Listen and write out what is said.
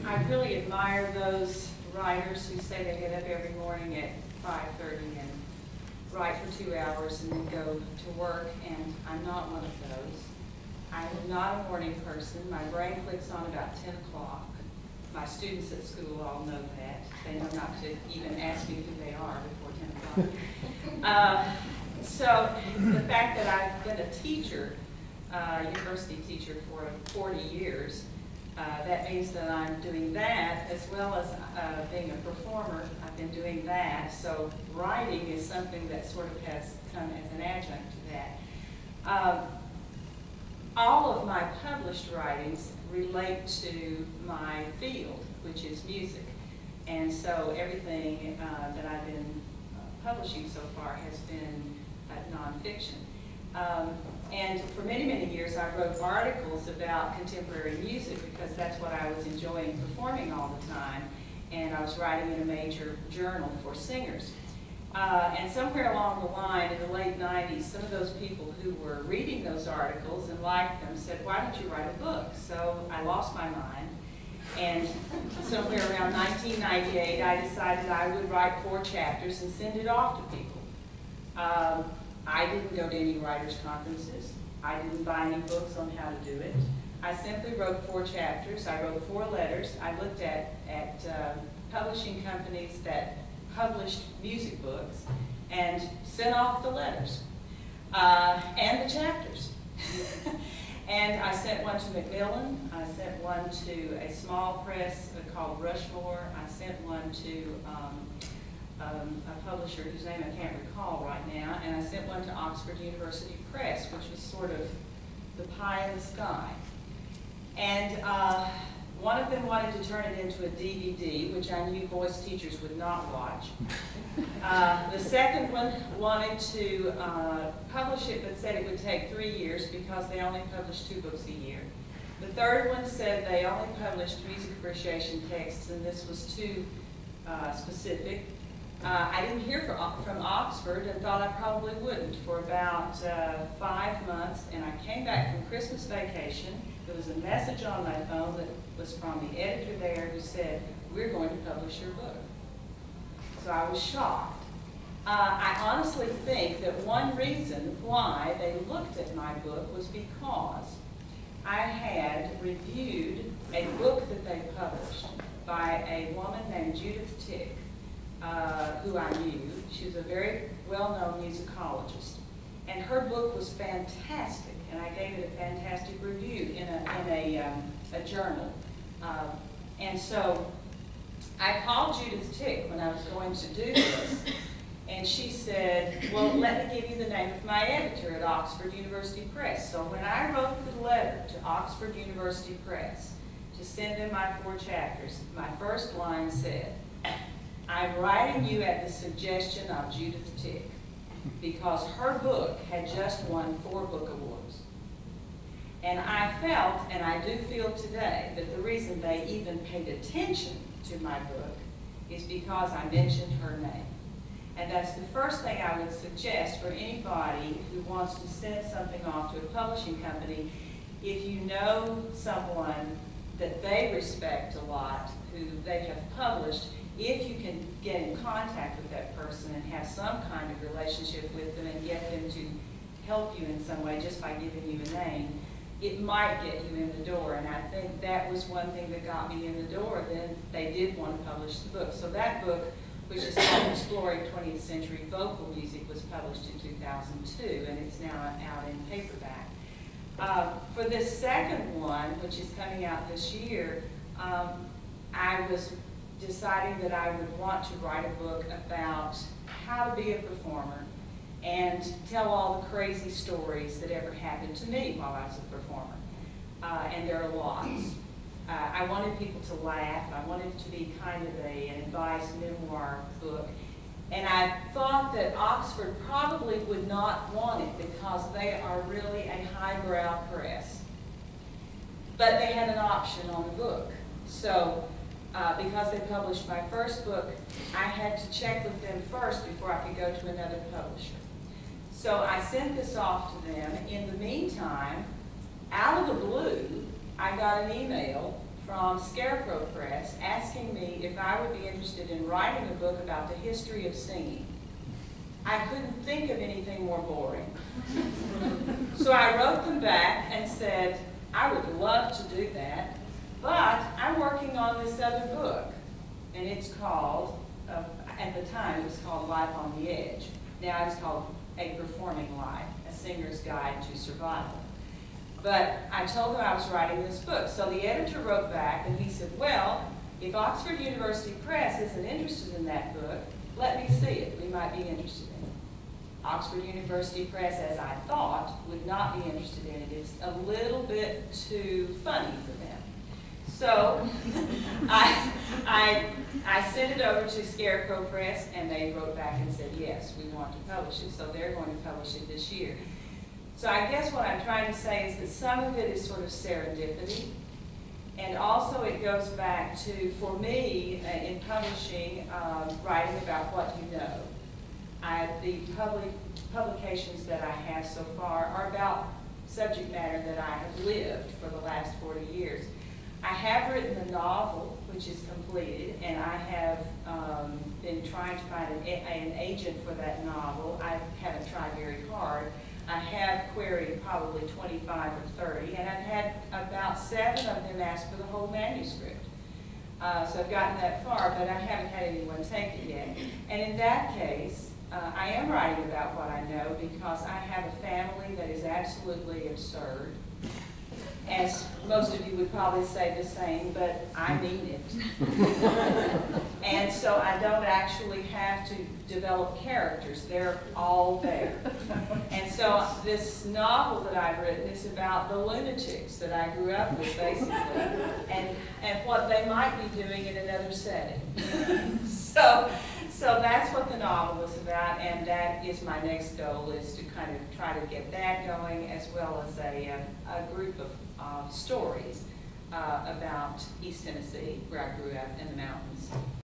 I really admire those writers who say they get up every morning at 5:30 and write for 2 hours and then go to work, and I'm not one of those. I'm not a morning person. My brain clicks on about 10 o'clock. My students at school all know that. They know not to even ask me who they are before 10 o'clock. So the fact that I've been a teacher, university teacher for 40 years, that means that I'm doing that as well as being a performer. I've been doing that. So writing is something that sort of has come as an adjunct to that. All of my published writings relate to my field, which is music. And so everything that I've been publishing so far has been nonfiction. And for many, many years I wrote articles about contemporary music because that's what I was enjoying performing all the time. And I was writing in a major journal for singers. And somewhere along the line in the late 90s, some of those people who were reading those articles and liked them said, "Why don't you write a book?" So I lost my mind. And somewhere around 1998, I decided I would write 4 chapters and send it off to people. I didn't go to any writers' conferences. I didn't buy any books on how to do it. I simply wrote 4 chapters. I wrote 4 letters. I looked at publishing companies that published music books and sent off the letters and the chapters. And I sent one to Macmillan. I sent one to a small press called Rushmore. I sent one to a publisher whose name I can't recall right now, and I sent one to Oxford University Press, which was sort of the pie in the sky. And one of them wanted to turn it into a DVD, which I knew voice teachers would not watch. The second one wanted to publish it, but said it would take 3 years because they only published 2 books a year. The third one said they only published music appreciation texts, and this was too specific. I didn't hear from Oxford and thought I probably wouldn't for about 5 months, and I came back from Christmas vacation. There was a message on my phone that was from the editor there who said, "We're going to publish your book." So I was shocked. I honestly think that one reason why they looked at my book was because I had reviewed a book that they published by a woman named Judith Tick, who I knew. She was a very well-known musicologist. And her book was fantastic, and I gave it a fantastic review in a journal. And so I called Judith Tick when I was going to do this, and she said, "Well, let me give you the name of my editor at Oxford University Press." So when I wrote the letter to Oxford University Press to send them my 4 chapters, my first line said, "I'm writing you at the suggestion of Judith Tick, because her book had just won 4 book awards." And I felt, and I do feel today, that the reason they even paid attention to my book is because I mentioned her name. And that's the first thing I would suggest for anybody who wants to send something off to a publishing company. If you know someone that they respect a lot, who they have published, if you can get in contact with that person and have some kind of relationship with them and get them to help you in some way just by giving you a name, it might get you in the door. And I think that was one thing that got me in the door. Then they did want to publish the book. So that book, which is called Exploring 20th Century Vocal Music, was published in 2002, and it's now out in paperback. For this second one, which is coming out this year, I was deciding that I would want to write a book about how to be a performer and tell all the crazy stories that ever happened to me while I was a performer. And there are lots. I wanted people to laugh. I wanted it to be kind of an advice memoir book. And I thought that Oxford probably would not want it because they are really a highbrow press. But they had an option on the book. So because they published my first book, I had to check with them first before I could go to another publisher. So I sent this off to them. In the meantime, out of the blue, I got an email from from Scarecrow Press asking me if I would be interested in writing a book about the history of singing. I couldn't think of anything more boring. So I wrote them back and said, I would love to do that, but I'm working on this other book, and it's called, at the time it was called Life on the Edge. Now it's called A Performing Life, A Singer's Guide to Survival. But I told him I was writing this book. So the editor wrote back and he said, well, if Oxford University Press isn't interested in that book, let me see it. We might be interested in it. Oxford University Press, as I thought, would not be interested in it. It's a little bit too funny for them. So I sent it over to Scarecrow Press, and they wrote back and said, yes, we want to publish it. So they're going to publish it this year. So I guess what I'm trying to say is that some of it is sort of serendipity. And also it goes back to, for me, in publishing, writing about what you know. The publications that I have so far are about subject matter that I have lived for the last 40 years. I have written a novel, which is completed, and I have been trying to find an agent for that novel. I haven't tried very hard. I have queried probably 25 or 30, and I've had about 7 of them ask for the whole manuscript. So I've gotten that far, but I haven't had anyone take it yet. And in that case, I am writing about what I know because I have a family that is absolutely absurd. As most of you would probably say the same, but I mean it. And so I don't actually have to develop characters. They're all there. And so this novel that I've written is about the lunatics that I grew up with, basically, and what they might be doing in another setting. So that's what the novel is about, and that is my next goal, is to kind of try to get that going, as well as a group of stories about East Tennessee, where I grew up, in the mountains.